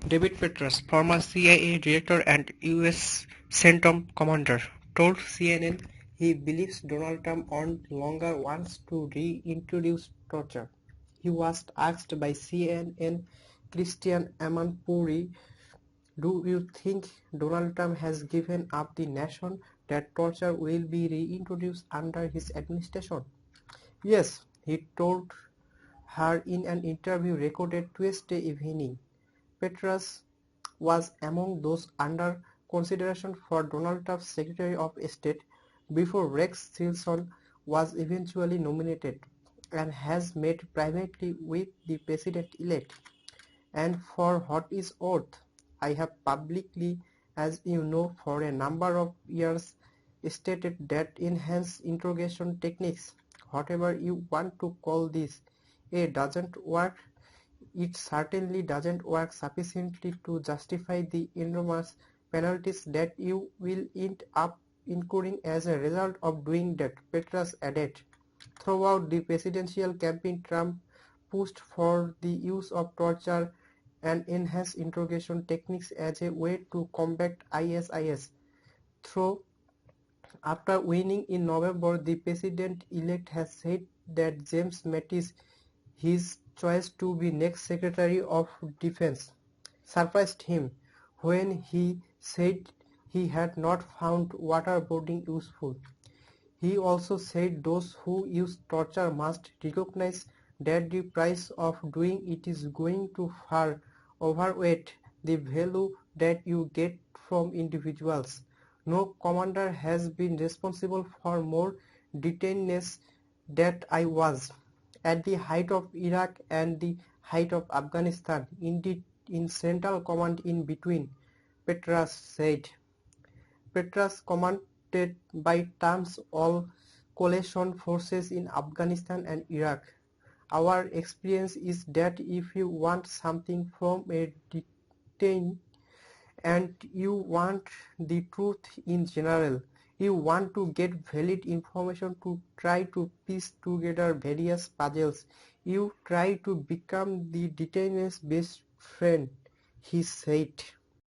David Petraeus, former CIA director and US CENTCOM commander, told CNN he believes Donald Trump no longer wants to reintroduce torture. He was asked by CNN Christiane Amanpouri, "Do you think Donald Trump has given up the notion that torture will be reintroduced under his administration?" "Yes," he told her in an interview recorded Tuesday evening. Petraeus was among those under consideration for Donald Trump's Secretary of State before Rex Tillerson was eventually nominated, and has met privately with the president-elect. "And for what is worth, I have publicly, as you know, for a number of years stated that enhanced interrogation techniques, whatever you want to call this, doesn't work. It certainly doesn't work sufficiently to justify the enormous penalties that you will end up incurring as a result of doing that," Petraeus added. Throughout the presidential campaign, Trump pushed for the use of torture and enhanced interrogation techniques as a way to combat ISIS. Though after winning in November, the president-elect has said that James Mattis, his choice to be next Secretary of Defense, surprised him when he said he had not found waterboarding useful. He also said those who use torture must recognize that the price of doing it is going to far outweigh the value that you get from individuals. "No commander has been responsible for more detainees than I was at the height of Iraq and the height of Afghanistan, indeed in Central Command in between," Petraeus said. Petraeus commanded by terms all coalition forces in Afghanistan and Iraq. "Our experience is that if you want something from a detainee, and you want the truth in general, you want to get valid information to try to piece together various puzzles, you try to become the detainee's best friend," he said.